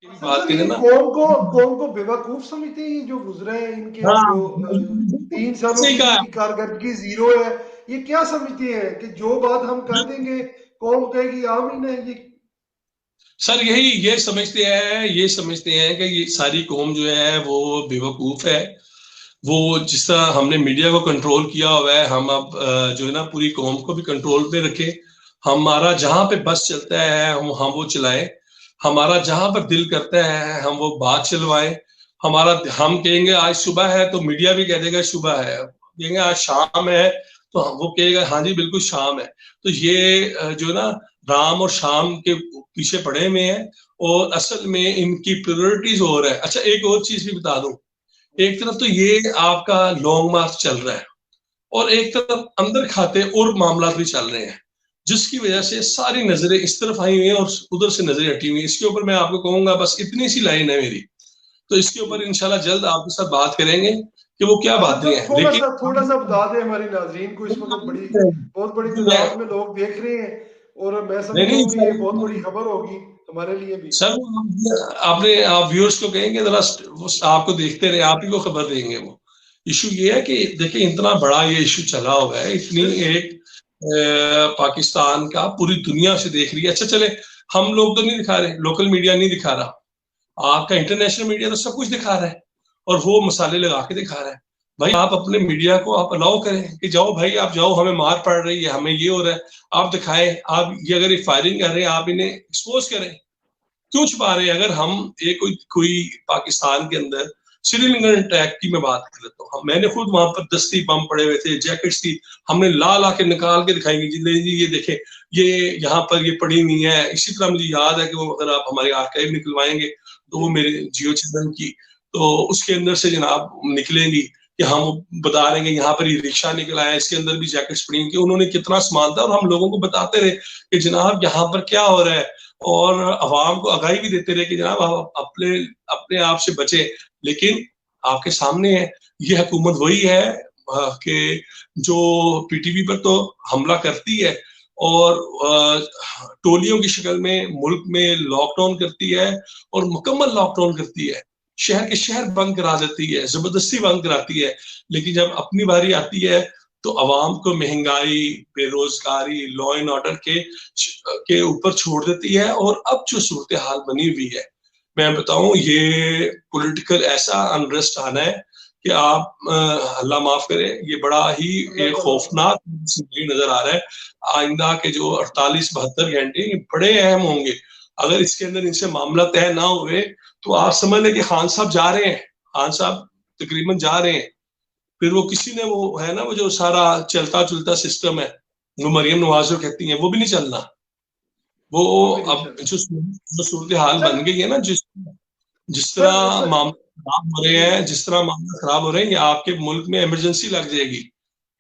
अच्छा बात सर, करें ये ना। कौम को बेवकूफ समझते हैं, ये जो गुजरे हैं इनके हाँ, जो 3 सालों सही की कहा। जिनकी कारकर्दगी जीरो है, ये क्या समझते हैं कि जो बात हम कर देंगे कौम कहेगी आमीन है? ये सर यही ये समझते हैं कि ये सारी कौम जो है वो बेवकूफ है। वो जिस तरह हमने मीडिया को कंट्रोल किया हुआ है, हम अब जो है ना पूरी कौम को भी कंट्रोल पे रखें। हमारा जहां पे बस चलता है हम वो चलाएं। हमारा जहां पर दिल करता है हम वो बात चलवाएं। हम कहेंगे आज सुबह है तो मीडिया भी कह देगा सुबह है, कहेंगे आज शाम है तो वो कहेगा हाँ जी बिल्कुल शाम है। तो ये जो है ना राम और शाम के पीछे पड़े हुए हैं, और असल में इनकी प्रायोरिटीज और है। अच्छा एक और चीज भी बता दूं, एक तरफ तो ये आपका लॉन्ग मार्च चल रहा है, और एक तरफ अंदर खाते और मामला भी चल रहे हैं, जिसकी वजह से सारी नजरें इस तरफ आई हुई हैं और उधर से नजरें हटी हुई हैं। इसके ऊपर मैं आपको कहूंगा, बस इतनी सी लाइन है मेरी, तो इसके ऊपर इंशाल्लाह जल्द आपके साथ बात करेंगे कि वो क्या अच्छा, बातें तो हैं। थोड़ा सा बता दें हमारे नाजरीन को, इस वक्त बहुत बड़ी तादाद में लोग देख रहे हैं, और मैं नहीं समझता नहीं हूँ कि ये बहुत बड़ी सर, खबर होगी हमारे लिए भी। आप व्यूअर्स को कहेंगे जरा वो आपको देखते रहे, आप ही को खबर देंगे। वो इशू ये है कि देखिए इतना बड़ा ये इशू चला हुआ है, इतनी एक पाकिस्तान का पूरी दुनिया से देख रही है। अच्छा चले, हम लोग तो नहीं दिखा रहे, लोकल मीडिया नहीं दिखा रहा, आपका इंटरनेशनल मीडिया तो सब कुछ दिखा रहा है, और वो मसाले लगा के दिखा रहा है। भाई आप अपने मीडिया को आप अलाउ करें कि जाओ भाई आप जाओ, हमें मार पड़ रही है, हमें ये हो रहा है, आप दिखाएं। आप ये अगर ये फायरिंग कर रहे हैं आप इन्हें एक्सपोज करें, क्यों छुपा रहे हैं? अगर हम एक कोई पाकिस्तान के अंदर श्रीलंकन अटैक की मैं बात कर लेता हूँ, मैंने खुद वहां पर दस्ती बम पड़े हुए थे, जैकेट्स थी, हमने ला ला के निकाल के दिखाएंगे जी ये देखें, ये यहाँ पर ये पड़ी हुई है। इसी तरह मुझे याद है कि वो अगर आप हमारे आर्काइव निकलवाएंगे तो वो मेरे जियो चैनल की, तो उसके अंदर से जनाब निकलेंगी कि हम बता रहे हैं यहाँ पर ये रिक्शा निकला है, इसके अंदर भी जैकेट्स पड़ी हुई, उन्होंने कितना सामान था, और हम लोगों को बताते रहे कि जनाब यहाँ पर क्या हो रहा है, और अवाम को आगाही भी देते रहे कि जनाब आप अपने अपने आप से बचे। लेकिन आपके सामने है, ये हुकूमत वही है कि जो पीटीवी पर तो हमला करती है, और टोलियों की शक्ल में मुल्क में लॉकडाउन करती है, और मुकम्मल लॉकडाउन करती है, शहर के शहर बंद करा देती है, जबरदस्ती बंद कराती है। लेकिन जब अपनी बारी आती है तो अवाम को महंगाई, बेरोजगारी, लॉ एंड ऑर्डर के ऊपर छोड़ देती है। और अब जो सूरत हाल बनी हुई है, मैं बताऊं ये पॉलिटिकल ऐसा अनरेस्ट आना है कि आप अल्लाह माफ करे, ये बड़ा ही एक खौफनाक नजर आ रहा है। आइंदा के जो 48-72 घंटे ये बड़े अहम होंगे। अगर इसके अंदर इनसे मामला तय ना हुए तो आप समझ लें कि खान साहब जा रहे हैं, खान साहब तकरीबन जा रहे हैं। फिर वो किसी ने वो है ना वो जो सारा चलता चलता सिस्टम है, वो मरियम नवाज जो कहती हैं, वो भी नहीं चलना। वो वो भी नहीं अब चल। जो सूरत हाल अच्छा बन गई है ना, जिस जिस सर तरह सर मामले खराब हो रहे जी हैं, जिस तरह मामले खराब हो रहे हैं, ये आपके मुल्क में इमरजेंसी लग जाएगी।